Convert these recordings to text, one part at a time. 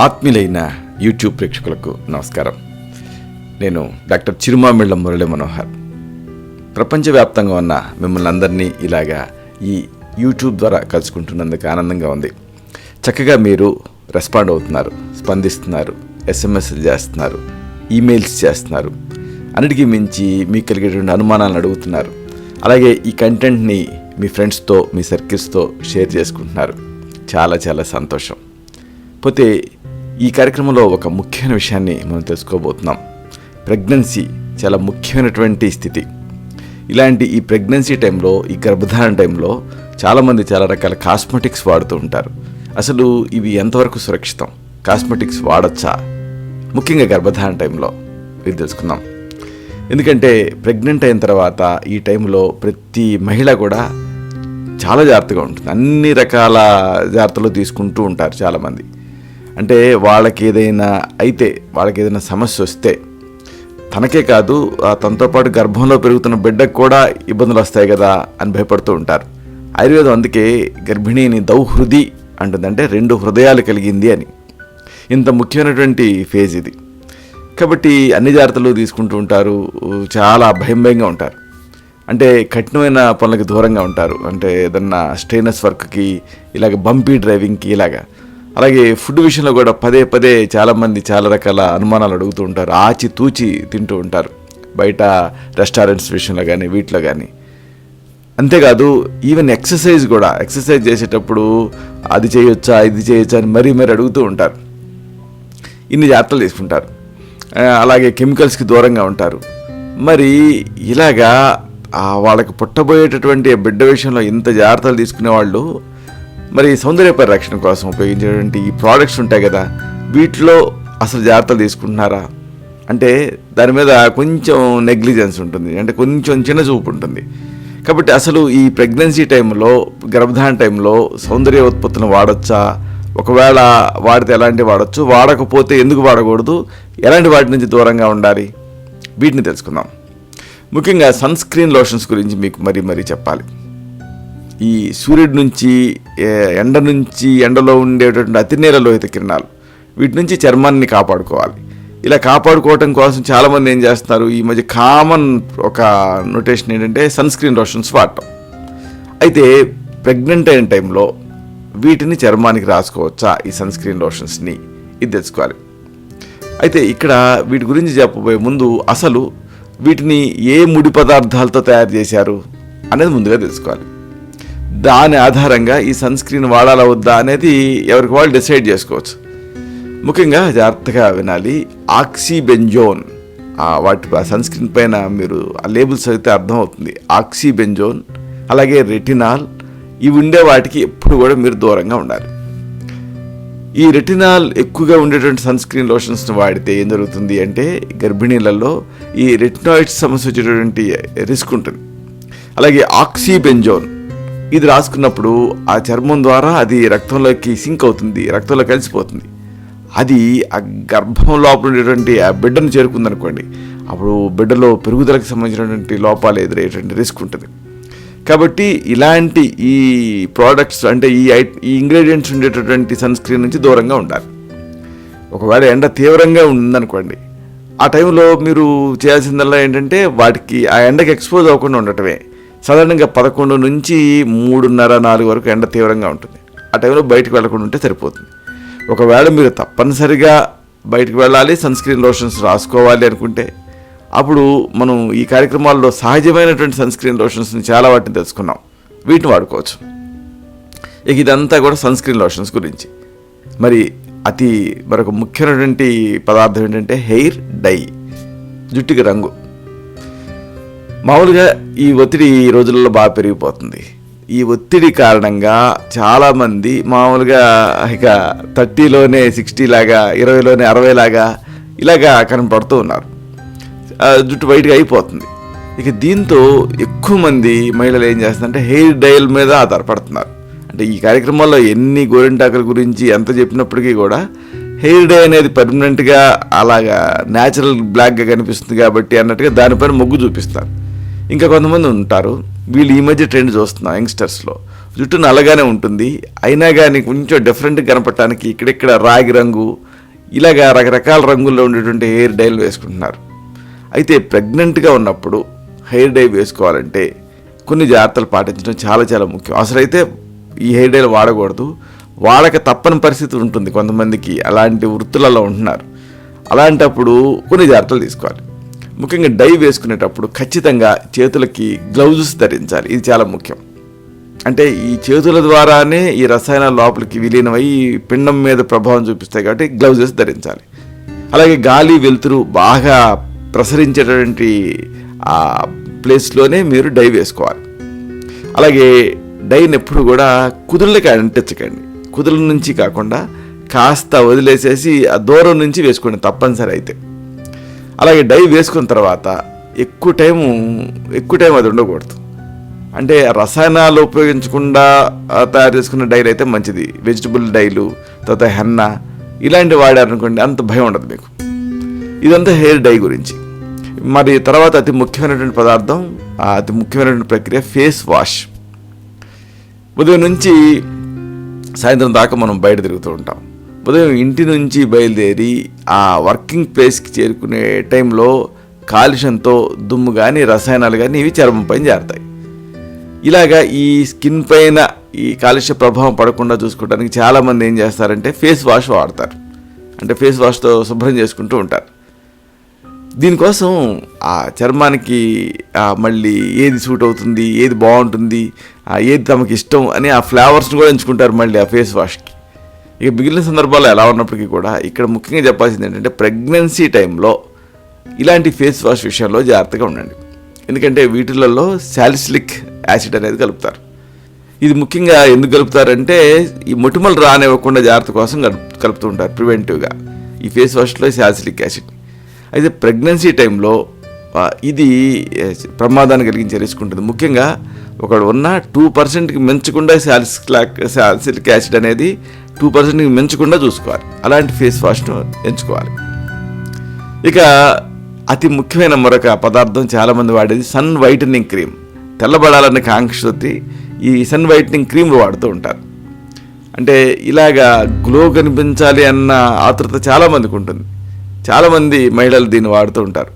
ఆత్మీయులైన YouTube ప్రేక్షకులకు నమస్కారం. నేను డాక్టర్ చిరుమామిళ్ళ మురళి మనోహర్. ప్రపంచవ్యాప్తంగా ఉన్న మిమ్మల్ని అందరినీ ఇలాగా ఈ యూట్యూబ్ ద్వారా కలుసుకుంటున్నందుకు ఆనందంగా ఉంది. చక్కగా మీరు రెస్పాండ్ అవుతున్నారు, స్పందిస్తున్నారు, ఎస్ఎంఎస్లు చేస్తున్నారు, ఈమెయిల్స్ చేస్తున్నారు. అన్నిటికీ మించి మీకు కలిగేటువంటి అనుమానాలను అడుగుతున్నారు. అలాగే ఈ కంటెంట్ని మీ ఫ్రెండ్స్తో, మీ సర్కిల్స్తో షేర్ చేసుకుంటున్నారు. చాలా చాలా సంతోషం. పోతే ఈ కార్యక్రమంలో ఒక ముఖ్యమైన విషయాన్ని మనం తెలుసుకోబోతున్నాం. ప్రెగ్నెన్సీ చాలా ముఖ్యమైనటువంటి స్థితి. ఇలాంటి ఈ ప్రెగ్నెన్సీ టైంలో, ఈ గర్భధారణ టైంలో చాలామంది చాలా రకాల కాస్మెటిక్స్ వాడుతూ ఉంటారు. అసలు ఇవి ఎంతవరకు సురక్షితం? కాస్మెటిక్స్ వాడచ్చా? ముఖ్యంగా గర్భధారణ టైంలో ఇది తెలుసుకుందాం. ఎందుకంటే ప్రెగ్నెంట్ అయిన తర్వాత ఈ టైంలో ప్రతి మహిళ కూడా చాలా జాగ్రత్తగా ఉంటుంది. అన్ని రకాల జాగ్రత్తలు తీసుకుంటూ ఉంటారు చాలామంది. అంటే వాళ్ళకి ఏదైనా సమస్య వస్తే తనకే కాదు, తనతో పాటు గర్భంలో పెరుగుతున్న బిడ్డకు కూడా ఇబ్బందులు వస్తాయి కదా అని భయపడుతూ ఉంటారు. ఆయుర్వేదం అందుకే గర్భిణీని దౌహృది అంటుంది, అంటే 2 హృదయాలు కలిగింది అని. ఇంత ముఖ్యమైనటువంటి ఫేజ్ ఇది. కాబట్టి అన్ని జాగ్రత్తలు తీసుకుంటూ ఉంటారు, చాలా భయంగా ఉంటారు. అంటే కఠినమైన పనులకి దూరంగా ఉంటారు. అంటే ఏదన్నా స్ట్రెయినస్ వర్క్కి, ఇలాగ బంపీ డ్రైవింగ్కి ఇలాగా. అలాగే ఫుడ్ విషయంలో కూడా పదే చాలామంది చాలా రకాల అనుమానాలు అడుగుతూ ఉంటారు. ఆచి తూచి తింటూ ఉంటారు బయట రెస్టారెంట్స్ విషయంలో కానీ, వీటిలో కానీ. అంతేకాదు ఈవెన్ ఎక్సర్సైజ్ చేసేటప్పుడు అది చేయొచ్చా, ఇది చేయొచ్చా అని మరీ అడుగుతూ ఉంటారు. ఇన్ని జాగ్రత్తలు తీసుకుంటారు. అలాగే కెమికల్స్కి దూరంగా ఉంటారు. మరి ఇలాగా వాళ్ళకి పుట్టబోయేటటువంటి బిడ్డ విషయంలో ఇంత జాగ్రత్తలు తీసుకునే వాళ్ళు మరి సౌందర్య పరిరక్షణ కోసం ఉపయోగించేటువంటి ఈ ప్రోడక్ట్స్ ఉంటాయి కదా, వీటిలో అసలు జాగ్రత్తలు తీసుకుంటున్నారా అంటే దాని మీద కొంచెం నెగ్లిజెన్స్ ఉంటుంది, అంటే కొంచెం చిన్న చూపు ఉంటుంది. కాబట్టి అసలు ఈ ప్రెగ్నెన్సీ టైంలో, గర్భధారణ టైంలో సౌందర్య ఉత్పత్తులను వాడచ్చా? ఒకవేళ వాడితే ఎలాంటివి వాడచ్చు, వాడకపోతే ఎందుకు వాడకూడదు, ఎలాంటి వాటి నుంచి దూరంగా ఉండాలి, వీటిని తెలుసుకుందాం. ముఖ్యంగా సన్ స్క్రీన్ లోషన్స్ గురించి మీకు మరీ చెప్పాలి. ఈ సూర్యుడి నుంచి, ఎండలో ఉండేటటువంటి అతినేల లోహిత కిరణాలు, వీటి నుంచి చర్మాన్ని కాపాడుకోవాలి. ఇలా కాపాడుకోవటం కోసం చాలామంది ఏం చేస్తున్నారు, ఈ మధ్య కామన్ ఒక నోటేషన్ ఏంటంటే సన్ స్క్రీన్ లోషన్స్ వాడటం. అయితే ప్రెగ్నెంట్ అయిన టైంలో వీటిని చర్మానికి రాసుకోవచ్చా, ఈ సన్ స్క్రీన్ లోషన్స్ని? ఇది తెలుసుకోవాలి. అయితే ఇక్కడ వీటి గురించి చెప్పబోయే ముందు అసలు వీటిని ఏ ముడి పదార్థాలతో తయారు చేశారు అనేది ముందుగా తెలుసుకోవాలి. దాని ఆధారంగా ఈ సన్ స్క్రీన్ వాడాలా వద్దా అనేది ఎవరికి వాళ్ళు డిసైడ్ చేసుకోవచ్చు. ముఖ్యంగా జాగ్రత్తగా వినాలి. ఆక్సిబెంజోన్, వాటి సన్ స్క్రీన్ పైన మీరు ఆ లేబుల్స్ అయితే అర్థమవుతుంది. ఆక్సిబెంజోన్, అలాగే రెటినాల్, ఇవి ఉండే వాటికి ఎప్పుడు కూడా మీరు దూరంగా ఉండాలి. ఈ రెటినాల్ ఎక్కువగా ఉండేటువంటి సన్ స్క్రీన్ లోషన్స్ని వాడితే ఏం జరుగుతుంది అంటే గర్భిణీలలో ఈ రెటినాయిడ్స్ సమస్య వచ్చేటటువంటి రిస్క్ ఉంటుంది. అలాగే ఆక్సిబెంజోన్ ఇది రాసుకున్నప్పుడు ఆ చర్మం ద్వారా అది రక్తంలోకి సింక్ అవుతుంది, రక్తంలో కలిసిపోతుంది. అది ఆ గర్భం లోపల ఉండేటువంటి ఆ బిడ్డను చేరుకుందనుకోండి, అప్పుడు బిడ్డలో పెరుగుదలకు సంబంధించినటువంటి లోపాలు ఎదురయ్యేటువంటి రిస్క్ ఉంటుంది. కాబట్టి ఇలాంటి ఈ ప్రోడక్ట్స్, అంటే ఈ ఇంగ్రీడియంట్స్ ఉండేటటువంటి సన్ స్క్రీన్ నుంచి దూరంగా ఉండాలి. ఒకవేళ ఎండ తీవ్రంగా ఉందనుకోండి, ఆ టైంలో మీరు చేయాల్సిందల్లా ఏంటంటే వాటికి ఆ ఎండకి ఎక్స్పోజ్ అవ్వకుండా ఉండటమే. సాధారణంగా 11 నుంచి 3:30-4 వరకు ఎండ తీవ్రంగా ఉంటుంది. ఆ టైంలో బయటకు వెళ్లకుండా ఉంటే సరిపోతుంది. ఒకవేళ మీరు తప్పనిసరిగా బయటకు వెళ్ళాలి, సన్ స్క్రీన్ లోషన్స్ రాసుకోవాలి అనుకుంటే, అప్పుడు మనం ఈ కార్యక్రమాల్లో సహజమైనటువంటి సన్ స్క్రీన్ లోషన్స్ని చాలా వాటిని తెలుసుకున్నాం, వీటిని వాడుకోవచ్చు. ఇక ఇదంతా కూడా సన్ స్క్రీన్ లోషన్స్ గురించి. మరి మరొక ముఖ్యమైనటువంటి పదార్థం ఏంటంటే హెయిర్ డై, జుట్టుకి రంగు. మామూలుగా ఈ ఒత్తిడి ఈ రోజులలో బాగా పెరిగిపోతుంది. ఈ ఒత్తిడి కారణంగా చాలామంది మామూలుగా ఇక 30లోనే 60 లాగా, 20లోనే 60 లాగా ఇలాగా కనపడుతూ ఉన్నారు. జుట్టు బయటగా అయిపోతుంది. ఇక దీంతో ఎక్కువ మంది మహిళలు ఏం చేస్తారంటే హెయిర్ డైల్ మీద ఆధారపడుతున్నారు. అంటే ఈ కార్యక్రమాల్లో ఎన్ని గోరింటాకుల గురించి ఎంత చెప్పినప్పటికీ కూడా హెయిర్ డై అనేది పర్మనెంట్గా అలాగా న్యాచురల్ బ్లాక్గా కనిపిస్తుంది కాబట్టి అన్నట్టుగా దానిపైన మొగ్గు చూపిస్తారు. ఇంకా కొంతమంది ఉంటారు, వీళ్ళు ఈ మధ్య ట్రెండ్ చూస్తున్నాం యంగ్స్టర్స్లో, జుట్టు నల్లగానే ఉంటుంది అయినా కానీ కొంచెం డిఫరెంట్గా కనపడటానికి ఇక్కడిక్కడ రాగి రంగు ఇలాగా రకరకాల రంగుల్లో ఉండేటువంటి హెయిర్ డైలు వేసుకుంటున్నారు. అయితే ప్రెగ్నెంట్గా ఉన్నప్పుడు హెయిర్ డై వేసుకోవాలంటే కొన్ని జాగ్రత్తలు పాటించడం చాలా చాలా ముఖ్యం. అసలైతే ఈ హెయిర్ డైలు వాడకూడదు, వాడక తప్పని పరిస్థితి ఉంటుంది. కొంతమందికి అలాంటి వృత్తులలో ఉంటున్నారు. అలాంటప్పుడు కొన్ని జాగ్రత్తలు తీసుకోవాలి. ముఖ్యంగా డై వేసుకునేటప్పుడు ఖచ్చితంగా చేతులకి గ్లౌజెస్ ధరించాలి. ఇది చాలా ముఖ్యం. అంటే ఈ చేతుల ద్వారానే ఈ రసాయనాలు లోపలికి విలీనమై పిండం మీద ప్రభావం చూపిస్తాయి కాబట్టి గ్లౌజెస్ ధరించాలి. అలాగే గాలి వెలుతురు బాగా ప్రసరించేటటువంటి ఆ ప్లేస్లోనే మీరు డై వేసుకోవాలి. అలాగే డైని ఎప్పుడు కూడా కుదుళ్ళకి అంటించకండి. కుదుల నుంచి కాకుండా కాస్త వదిలేసేసి ఆ దూరం నుంచి వేసుకోండి తప్పనిసరి అయితే. అలాగే డై వేసుకున్న తర్వాత ఎక్కువ టైం అది ఉండకూడదు. అంటే రసాయనాలు ఉపయోగించకుండా తయారు చేసుకున్న డైలు అయితే మంచిది. వెజిటబుల్ డైలు, తర్వాత హెన్న ఇలాంటివి వాడారనుకోండి అంత భయం ఉండదు మీకు. ఇదంతా హెయిర్ డై గురించి. మరి తర్వాత అతి ముఖ్యమైనటువంటి పదార్థం, అతి ముఖ్యమైనటువంటి ప్రక్రియ ఫేస్ వాష్. ఉదయం నుంచి సాయంత్రం దాకా మనం బయట తిరుగుతూ ఉంటాం. ఉదయం ఇంటి నుంచి బయలుదేరి ఆ వర్కింగ్ ప్లేస్కి చేరుకునే టైంలో కాలుష్యంతో దుమ్ము కానీ రసాయనాలు కానీ ఇవి చర్మం పైన చేరుతాయి. ఇలాగా ఈ స్కిన్ పైన ఈ కాలుష్య ప్రభావం పడకుండా చూసుకోవడానికి చాలామంది ఏం చేస్తారంటే ఫేస్ వాష్ వాడతారు. అంటే ఫేస్ వాష్తో శుభ్రం చేసుకుంటూ ఉంటారు. దీనికోసం ఆ చర్మానికి మళ్ళీ ఏది సూట్ అవుతుంది, ఏది బాగుంటుంది, ఏది తమకు ఇష్టం అని ఆ ఫ్లేవర్స్ని కూడా ఎంచుకుంటారు మళ్ళీ ఆ ఫేస్ వాష్కి. ఇక మిగిలిన సందర్భాల్లో ఎలా ఉన్నప్పటికీ కూడా ఇక్కడ ముఖ్యంగా చెప్పాల్సింది ఏంటంటే ప్రెగ్నెన్సీ టైంలో ఇలాంటి ఫేస్ వాష్ విషయంలో జాగ్రత్తగా ఉండండి. ఎందుకంటే వీటిలలో సాలిసిలిక్ యాసిడ్ అనేది కలుపుతారు. ఇది ముఖ్యంగా ఎందుకు కలుపుతారంటే ఈ మొటిమలు రానివ్వకుండా జాగ్రత్త కోసం కలుపుతూ ఉంటారు ప్రివెంటివ్గా ఈ ఫేస్ వాష్లో సాలిసిలిక్ యాసిడ్. అయితే ప్రెగ్నెన్సీ టైంలో ఇది ప్రమాదాన్ని కలిగించే రిస్క్ ఉంటుంది. ముఖ్యంగా ఒకడు ఉన్న 2%కి మించకుండా సాలిసిలిక్ యాసిడ్ అనేది 2%కి మించకుండా చూసుకోవాలి. అలాంటి ఫేస్ వాష్ను ఎంచుకోవాలి. ఇక అతి ముఖ్యమైన మరొక పదార్థం చాలామంది వాడేది సన్ వైటనింగ్ క్రీమ్. తెల్లబడాలనే కాంక్షతోటి ఈ సన్ వైటనింగ్ క్రీమ్లు వాడుతూ ఉంటారు. అంటే ఇలాగా గ్లో కనిపించాలి అన్న ఆతృత చాలామందికి ఉంటుంది. చాలామంది మహిళలు దీన్ని వాడుతూ ఉంటారు.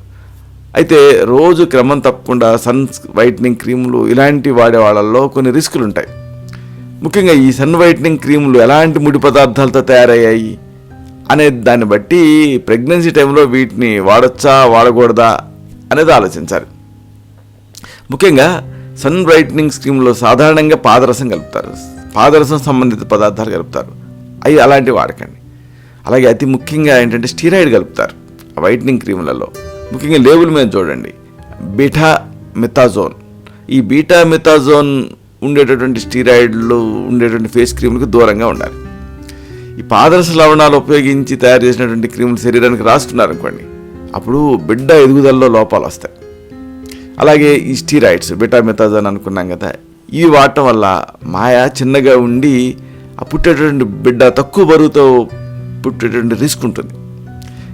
అయితే రోజు క్రమం తప్పకుండా సన్ వైటనింగ్ క్రీములు ఇలాంటి వాడే వాళ్ళల్లో కొన్ని రిస్కులు ఉంటాయి. ముఖ్యంగా ఈ సన్ వైటనింగ్ క్రీములు ఎలాంటి ముడి పదార్థాలతో తయారయ్యాయి అనే దాన్ని బట్టి ప్రెగ్నెన్సీ టైంలో వీటిని వాడచ్చా వాడకూడదా అనేది ఆలోచించాలి. ముఖ్యంగా సన్ బ్రైట్నింగ్ స్క్రీమ్లో సాధారణంగా పాదరసం కలుపుతారు, పాదరసం సంబంధిత పదార్థాలు కలుపుతారు. అవి అలాంటివి వాడకండి. అలాగే అతి ముఖ్యంగా ఏంటంటే స్టీరాయిడ్ కలుపుతారు ఆ వైట్నింగ్ క్రీములలో. ముఖ్యంగా లేబుల్ మీద చూడండి బీటామిథాజోన్. ఈ బీటామిథాజోన్ ఉండేటటువంటి స్టీరాయిడ్లు ఉండేటువంటి ఫేస్ క్రీములకు దూరంగా ఉండాలి. ఈ పాదరస లవణాలు ఉపయోగించి తయారు చేసినటువంటి క్రీములు శరీరానికి రాసుకున్నారనుకోండి, అప్పుడు బిడ్డ ఎదుగుదలలో లోపాలు వస్తాయి. అలాగే ఈ స్టీరాయిడ్స్ బీటామిథాజోన్ అనుకున్నాం కదా, ఇవి వాడటం వల్ల మాయ చిన్నగా ఉండి ఆ పుట్టేటువంటి బిడ్డ తక్కువ బరువుతో పుట్టేటువంటి రిస్క్ ఉంటుంది.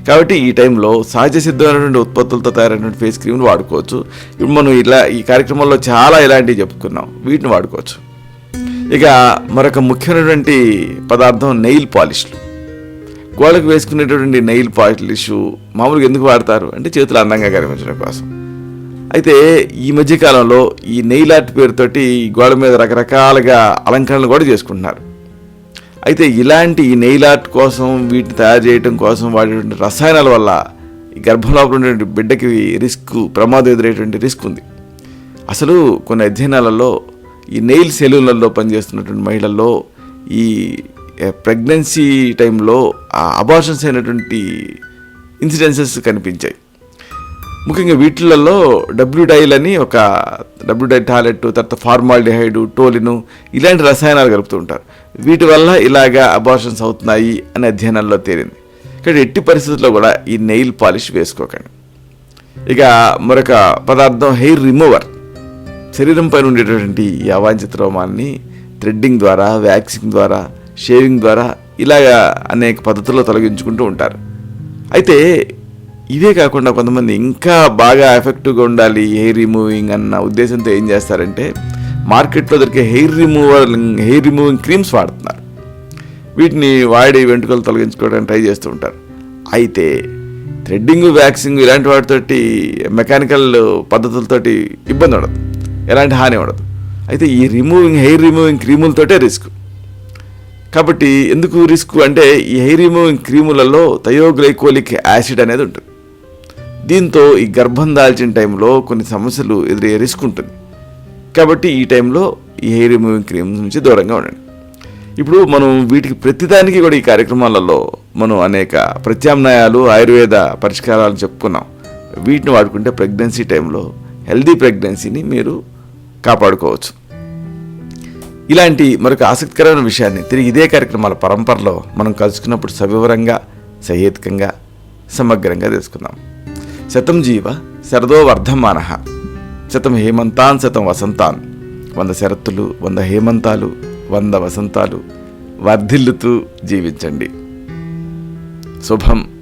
కాబట్టి ఈ టైంలో సహజ సిద్ధమైనటువంటి ఉత్పత్తులతో తయారైనటువంటి ఫేస్ క్రీమ్లు వాడుకోవచ్చు. ఇప్పుడు మనం ఈ కార్యక్రమంలో చాలా ఇలాంటివి చెప్పుకున్నాం, వీటిని వాడుకోవచ్చు. ఇక మరొక ముఖ్యమైనటువంటి పదార్థం నెయిల్ పాలిష్లు. గోడకు వేసుకునేటటువంటి నెయిల్ పాలిష్ మామూలుగా ఎందుకు వాడతారు అంటే చేతులు అందంగా కనిపించడం కోసం. అయితే ఈ మధ్యకాలంలో ఈ నెయిల్ ఆర్ట్ పేరుతోటి గోడ మీద రకరకాలుగా అలంకరణలు కూడా చేసుకుంటున్నారు. అయితే ఇలాంటి ఈ నెయిల్ ఆర్ట్ కోసం వీటిని తయారు చేయడం కోసం వాడేటువంటి రసాయనాల వల్ల ఈ గర్భంలోపల ఉండేటువంటి బిడ్డకి ప్రమాదం ఎదురయ్యేటువంటి రిస్క్ ఉంది. అసలు కొన్ని అధ్యయనాలలో ఈ నెయిల్ సెలూన్లలో పనిచేస్తున్నటువంటి మహిళల్లో ఈ ప్రెగ్నెన్సీ టైంలో అబార్షన్స్ అయినటువంటి ఇన్సిడెన్సెస్ కనిపించాయి. ముఖ్యంగా వీటిలలో డబ్ల్యూడైల్ అని ఒక డబ్ల్యూడైల్ టాయిలెట్, తర్వాత ఫార్మాల్డిహైడ్, టోలిను ఇలాంటి రసాయనాలు కలుపుతూ ఉంటారు. వీటి వల్ల ఇలాగా అబార్షన్స్ అవుతున్నాయి అని అధ్యయనాల్లో తేలింది. కానీ ఎట్టి పరిస్థితుల్లో కూడా ఈ నెయిల్ పాలిష్ వేసుకోకండి. ఇక మరొక పదార్థం హెయిర్ రిమూవర్. శరీరం పైన ఉండేటటువంటి ఈ అవాంఛిత రోమాన్ని థ్రెడ్డింగ్ ద్వారా, వ్యాక్సింగ్ ద్వారా, షేవింగ్ ద్వారా ఇలాగా అనేక పద్ధతుల్లో తొలగించుకుంటూ ఉంటారు. అయితే ఇవే కాకుండా కొంతమంది ఇంకా బాగా ఎఫెక్టివ్గా ఉండాలి హెయిర్ రిమూవింగ్ అన్న ఉద్దేశంతో ఏం చేస్తారంటే మార్కెట్లో దొరికే హెయిర్ రిమూవింగ్ క్రీమ్స్ వాడుతున్నారు. వీటిని వాడి వెంట్రుకలు తొలగించుకోవడానికి ట్రై చేస్తూ ఉంటారు. అయితే థ్రెడ్డింగ్, వ్యాక్సింగ్ ఇలాంటి వాటితోటి మెకానికల్ పద్ధతులతోటి ఇబ్బంది ఉండదు, ఎలాంటి హాని ఉండదు. అయితే ఈ హెయిర్ రిమూవింగ్ క్రీములతోటే రిస్క్. కాబట్టి ఎందుకు రిస్క్ అంటే ఈ హెయిర్ రిమూవింగ్ క్రీములలో థయోగ్లైకోలిక్ యాసిడ్ అనేది ఉంటుంది. దీంతో ఈ గర్భం దాల్చిన టైంలో కొన్ని సమస్యలు ఎదురయ్యే రిస్క్ ఉంటుంది. కాబట్టి ఈ టైంలో ఈ హెయిర్ రిమూవింగ్ క్రీమ్ నుంచి దూరంగా ఉండండి. ఇప్పుడు మనం వీటికి ప్రతిదానికి కూడా ఈ కార్యక్రమాలలో మనం అనేక ప్రత్యామ్నాయాలు, ఆయుర్వేద పరిష్కారాలు చెప్పుకున్నాం. వీటిని వాడుకుంటే ప్రెగ్నెన్సీ టైంలో హెల్దీ ప్రెగ్నెన్సీని మీరు కాపాడుకోవచ్చు. ఇలాంటి మరొక ఆసక్తికరమైన విషయాన్ని తిరిగి ఇదే కార్యక్రమాల పరంపరలో మనం కలుసుకున్నప్పుడు సవివరంగా, సహేతుకంగా, సమగ్రంగా తెలుసుకుందాం. శతం జీవ శరదో వర్ధమానః, శతం హేమంతాన్ శతం వసంతాన్. 100 శరత్తులు, 100 హేమంతాలు, 100 వసంతాలు వర్ధిల్లుతూ జీవించండి. శుభం.